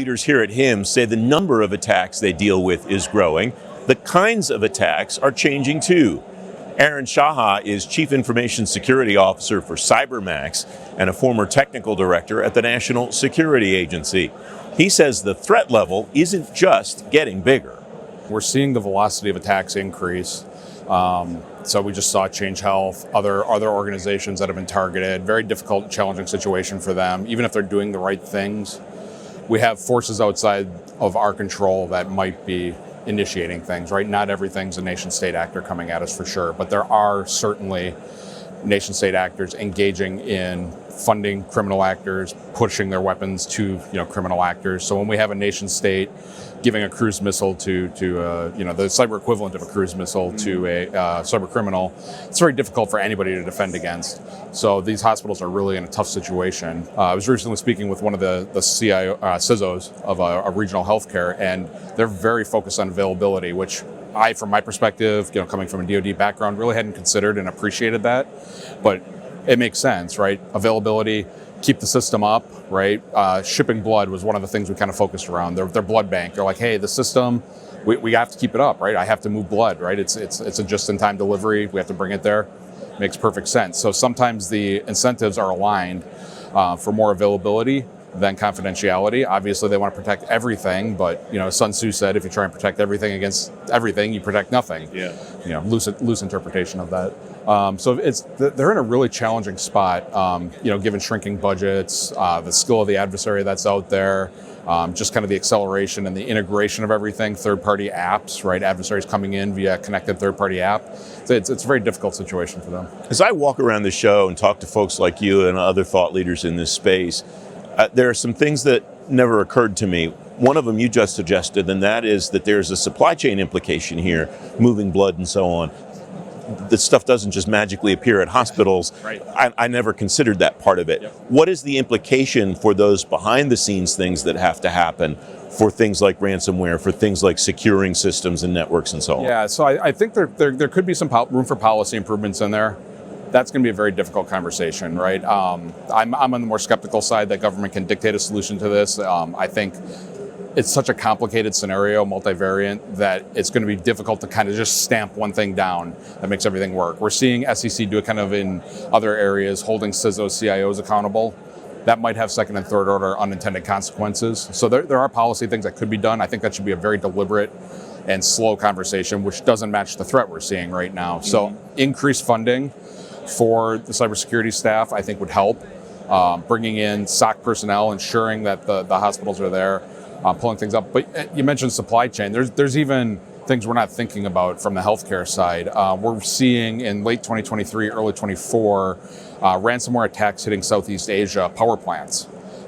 leaders here at HIM say the number of attacks they deal with is growing. The kinds of attacks are changing too. Aaron Shaha is Chief Information Security Officer for CyberMaxx and a former technical director at the National Security Agency. He says the threat level isn't just getting bigger. We're seeing the velocity of attacks increase. So we just saw Change Health, other organizations that have been targeted. Very difficult, challenging situation for them. Even if they're doing the right things, we have forces outside of our control that might be initiating things, right? Not everything's a nation-state actor coming at us for sure, but there are certainly nation-state actors engaging in funding criminal actors, pushing their weapons to criminal actors. So when we have a nation-state giving a cruise missile to the cyber equivalent of a cruise missile to a cyber criminal, it's very difficult for anybody to defend against. So these hospitals are really in a tough situation. I was recently speaking with one of the CISOs of a regional healthcare, and they're very focused on availability, which I, from my perspective, coming from a DoD background, really hadn't considered and appreciated that. But it makes sense, right? Availability, keep the system up, right? Shipping blood was one of the things we kind of focused around. Their blood bank. They're like, hey, the system, we have to keep it up, right? I have to move blood, right? It's a just-in-time delivery. We have to bring it there. Makes perfect sense. So sometimes the incentives are aligned for more availability than confidentiality. Obviously, they want to protect everything, but Sun Tzu said, if you try and protect everything against everything, you protect nothing. Yeah. Loose interpretation of that. So they're in a really challenging spot. Given shrinking budgets, the skill of the adversary that's out there, just kind of the acceleration and the integration of everything, third-party apps, right? Adversaries coming in via connected third-party app. So it's a very difficult situation for them. As I walk around the show and talk to folks like you and other thought leaders in this space, there are some things that never occurred to me. One of them you just suggested, and that is that there's a supply chain implication here, moving blood and so on. This stuff doesn't just magically appear at hospitals. Right. I never considered that part of it. Yep. What is the implication for those behind the scenes things that have to happen for things like ransomware, for things like securing systems and networks and so on? Yeah, so I think there could be some room for policy improvements in there. That's going to be a very difficult conversation, right? I'm on the more skeptical side that government can dictate a solution to this. I think it's such a complicated scenario, multivariant, that it's going to be difficult to kind of just stamp one thing down that makes everything work. We're seeing SEC do it kind of in other areas, holding CISOs, CIOs accountable. That might have second and third order unintended consequences. So there are policy things that could be done. I think that should be a very deliberate and slow conversation, which doesn't match the threat we're seeing right now. So increased funding for the cybersecurity staff, I think, would help. Bringing in SOC personnel, ensuring that the hospitals are there, pulling things up. But you mentioned supply chain. There's even things we're not thinking about from the healthcare side. We're seeing in late 2023, early 24, ransomware attacks hitting Southeast Asia power plants.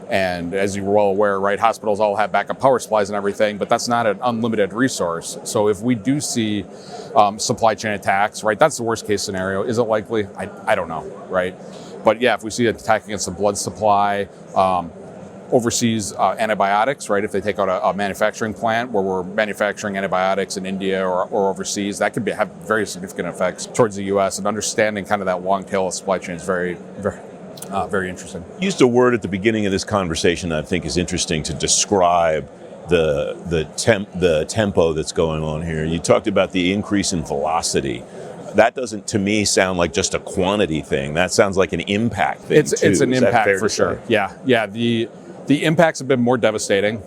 And as you're well aware, right, hospitals all have backup power supplies and everything, but that's not an unlimited resource. So if we do see supply chain attacks, right, that's the worst case scenario. Is it likely? I don't know, right? But yeah, if we see an attack against the blood supply, overseas antibiotics, right? If they take out a manufacturing plant where we're manufacturing antibiotics in India or overseas, that could have very significant effects towards the U.S. And understanding kind of that long tail of supply chain is very interesting. You used a word at the beginning of this conversation that I think is interesting to describe the tempo that's going on here. You talked about the increase in velocity. That doesn't, to me, sound like just a quantity thing. That sounds like an impact thing. It's an impact for sure. Yeah. The impacts have been more devastating.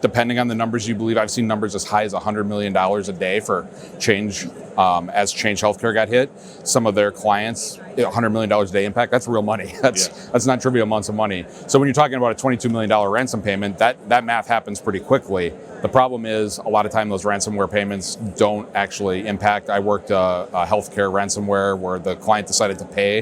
Depending on the numbers you believe, I've seen numbers as high as $100 million a day for Change, as Change Healthcare got hit. Some of their clients, $100 million a day impact, that's real money. That's not trivial amounts of money. So when you're talking about a $22 million ransom payment, that math happens pretty quickly. The problem is a lot of time those ransomware payments don't actually impact. I worked a healthcare ransomware where the client decided to pay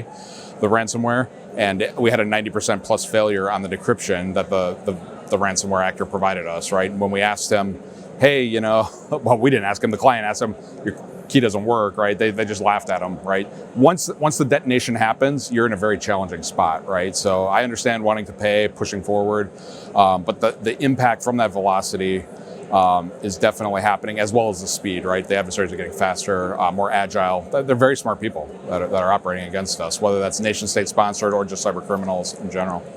the ransomware, and we had a 90% plus failure on the decryption that the ransomware actor provided us, right? And when we asked them, hey, well, we didn't ask him, the client asked him, your key doesn't work, right? They just laughed at him, right? Once the detonation happens, you're in a very challenging spot, right? So I understand wanting to pay, pushing forward, but the impact from that velocity is definitely happening, as well as the speed, right? The adversaries are getting faster, more agile. They're very smart people that are operating against us, whether that's nation state sponsored or just cyber criminals in general.